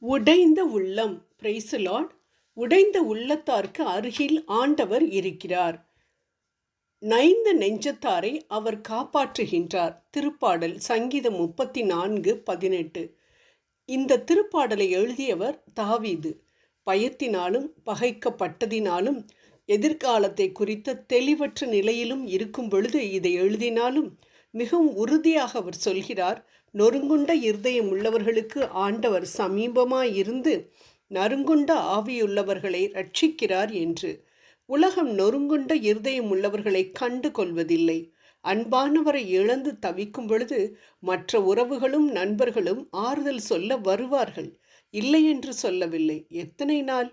உடைந்த உள்ளம். Praise the Lord. உடைந்த உள்ளத்தார்க்கு அருகில் ஆண்டவர் இருக்கிறார். நைந்த நெஞ்சத்தாரை அவர் காப்பாற்றுகின்றார். திருப்பாடல் சங்கீதம் 34:18. இந்த திருப்பாடலை எழுதியவர் தாவீது. பயத்தினாலும் பகைக்கப்பட்டதினாலும் எதிர்காலத்தை குறித்த தெளிவற்ற நிலையிலும் இருக்கும் பொழுது இதை எழுதினாலும் மிகவும் உறுதியாக அவர் சொல்கிறார், நொறுங்குண்ட இருதயம் உள்ளவர்களுக்கு ஆண்டவர் சமீபமாயிருந்து நறுங்குண்ட ஆவியுள்ளவர்களை ரட்சிக்கிறார் என்று. உலகம் நொறுங்குண்ட இருதயம் உள்ளவர்களை கண்டு கொள்வதில்லை. அன்பானவரை இழந்து தவிக்கும் பொழுது மற்ற உறவுகளும் நண்பர்களும் ஆறுதல் சொல்ல வருவார்கள். இல்லை என்று சொல்லவில்லை. எத்தனை நாள்?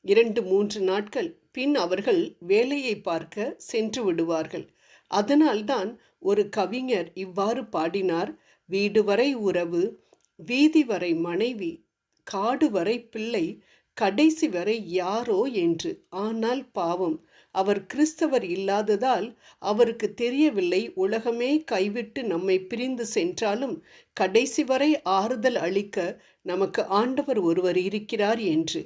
2-3 நாட்கள். பின் அவர்கள் வேலையை பார்க்க சென்று விடுவார்கள். அதனால்தான் ஒரு கவிஞர் இவ்வாறு பாடினார், வீடு வரை உறவு, வீதி வரை மனைவி, காடு வரை பிள்ளை, கடைசி வரை யாரோ என்று. ஆனால் பாவம், அவர் கிறிஸ்தவர் இல்லாததால் அவருக்கு தெரியவில்லை, உலகமே கைவிட்டு நம்மை பிரிந்து சென்றாலும் கடைசி வரை ஆறுதல் அளிக்க நமக்கு ஆண்டவர் ஒருவர் இருக்கிறார் என்று.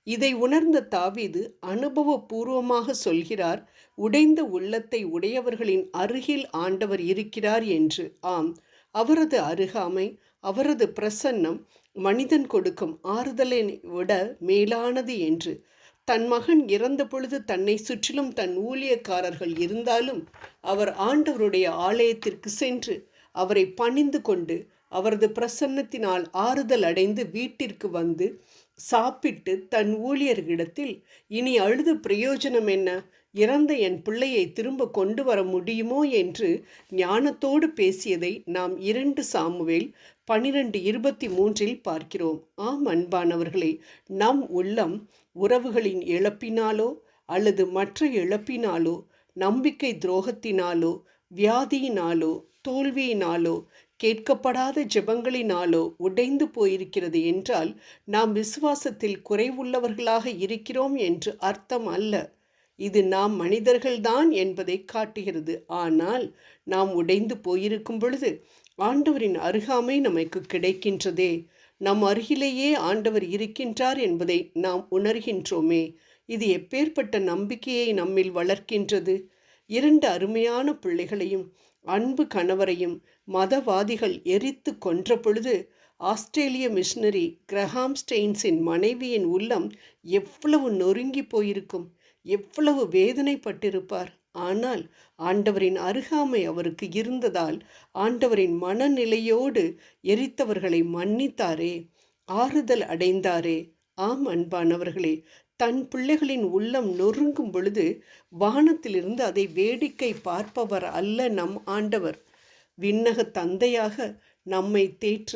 இதை உணர்ந்த தாவீது அனுபவபூர்வமாக சொல்கிறார், உடைந்த உள்ளத்தை உடையவர்களின் அருகில் ஆண்டவர் இருக்கிறார் என்று. ஆம், அவரது அருகாமை, அவரது பிரசன்னம் மனிதன் கொடுக்கும் ஆறுதலை விட மேலானது என்று. தன் மகன் இறந்த பொழுது தன்னை சுற்றிலும் தன் ஊழியக்காரர்கள் இருந்தாலும் அவர் ஆண்டவருடைய ஆலயத்திற்கு சென்று அவரை பணிந்து கொண்டு அவரது பிரசன்னத்தினால் ஆறுதல் அடைந்து வீட்டிற்கு வந்து சாப்பிட்டு தன் ஊழியர்களிடத்தில், இனி அழுது பிரயோஜனம் என்ன, இறந்த என் பிள்ளையை திரும்ப கொண்டு வர முடியுமோ என்று ஞானத்தோடு பேசியதை நாம் 2 சாமுவேல் 12:23 பார்க்கிறோம். ஆம் அன்பானவர்களே, நம் உள்ளம் உறவுகளின் இழப்பினாலோ அல்லது மற்ற இழப்பினாலோ, நம்பிக்கை துரோகத்தினாலோ, வியாதியினாலோ, தோல்வியினாலோ, கேட்கப்படாத ஜெபங்களினாலோ உடைந்து போயிருக்கிறது என்றால் நாம் விசுவாசத்தில் குறைவுள்ளவர்களாக இருக்கிறோம் என்று அர்த்தம் அல்ல. இது நாம் மனிதர்கள்தான் என்பதை காட்டுகிறது. ஆனால் நாம் உடைந்து போயிருக்கும் பொழுது ஆண்டவரின் அருகாமை நமக்கு கிடைக்கின்றதே. நம் அருகிலேயே ஆண்டவர் இருக்கின்றார் என்பதை நாம் உணர்கின்றோமே. இது எப்பேற்பட்ட நம்பிக்கையை நம்மில் வளர்க்கின்றது. 2 அருமையான பிள்ளைகளையும் அன்பு கணவரையும் மதவாதிகள் எரித்து கொன்ற பொழுது ஆஸ்திரேலிய மிஷனரி கிரஹாம் ஸ்டெயின்ஸின் மனைவியின் உள்ளம் எவ்வளவு நொறுங்கி போயிருக்கும், எவ்வளவு வேதனைப்பட்டிருப்பார். ஆனால் ஆண்டவரின் அருகாமை அவருக்கு இருந்ததால் ஆண்டவரின் மனநிலையோடு எரித்தவர்களை மன்னித்தாரே, ஆறுதல் அடைந்தாரே. ஆம் அன்பானவர்களே, தன் பிள்ளைகளின் உள்ளம் நொறுங்கும் பொழுது வானத்திலிருந்து அதை வேடிக்கை பார்ப்பவர் அல்ல நம் ஆண்டவர். விண்ணக தந்தையாக நம்மை தேற்ற,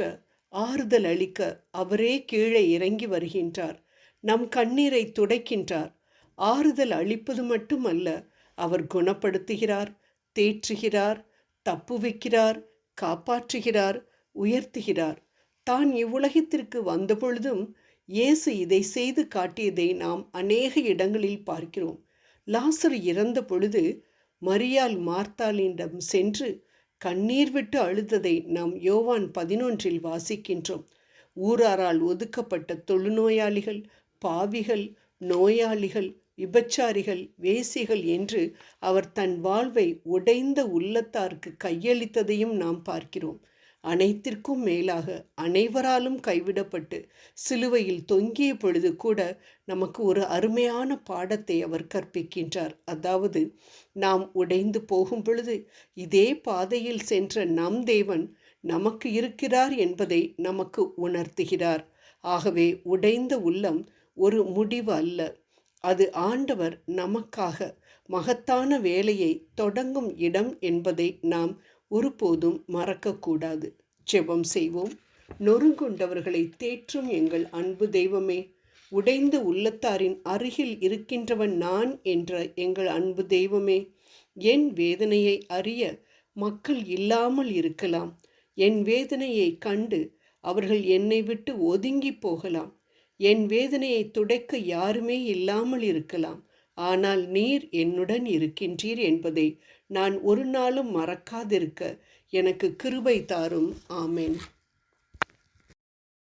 ஆறுதல் அளிக்க அவரே கீழே இறங்கி வருகின்றார். நம் கண்ணீரை துடைக்கின்றார். ஆறுதல் அளிப்பது மட்டுமல்ல, அவர் குணப்படுத்துகிறார், தேற்றுகிறார், தப்புவிக்கிறார், காப்பாற்றுகிறார், உயர்த்துகிறார். தான் இவ்வுலகத்திற்கு வந்தபொழுதும் இயேசு இதை செய்து காட்டியதை நாம் அநேக இடங்களில் பார்க்கிறோம். லாசரு இறந்த பொழுது மரியாள் மார்த்தாளிடம் சென்று கண்ணீர் விட்டு அழுததை நாம் யோவான் 11 வாசிக்கின்றோம். ஊராரால் ஒதுக்கப்பட்ட தொழுநோயாளிகள், பாவிகள், நோயாளிகள், விபச்சாரிகள், வேசிகள் என்று அவர் தன் வாழ்வை உடைந்த உள்ளத்தார்க்கு கையளித்ததையும் நாம் பார்க்கிறோம். அனைத்திற்கும் மேலாக அனைவராலும் கைவிடப்பட்டு சிலுவையில் தொங்கிய பொழுது கூட நமக்கு ஒரு அருமையான பாடத்தை அவர் கற்பிக்கின்றார். அதாவது, நாம் உடைந்து போகும் பொழுது இதே பாதையில் சென்ற நம் தேவன் நமக்கு இருக்கிறார் என்பதை நமக்கு உணர்த்துகிறார். ஆகவே உடைந்த உள்ளம் ஒரு முடிவு அல்ல, அது ஆண்டவர் நமக்காக மகத்தான வேலையை தொடங்கும் இடம் என்பதை நாம் ஒருபோதும் மறக்கக்கூடாது. ஜெபம் செய்வோம். நொறுங்குண்டவர்களை தேற்றும் எங்கள் அன்பு தெய்வமே, உடைந்த உள்ளத்தாரின் அருகில் இருக்கின்றவன் நான் என்ற எங்கள் அன்பு தெய்வமே, என் வேதனையை அறிய மக்கள் இல்லாமல் இருக்கலாம். என் வேதனையை கண்டு அவர்கள் என்னை விட்டு ஒதுங்கி போகலாம். என் வேதனையை துடைக்க யாருமே இல்லாமல் இருக்கலாம். ஆனால் நீர் என்னுடன் இருக்கின்றீர் என்பதை நான் ஒரு நாளும் மறக்காதிருக்க எனக்கு கிருபை தாரும். ஆமென்.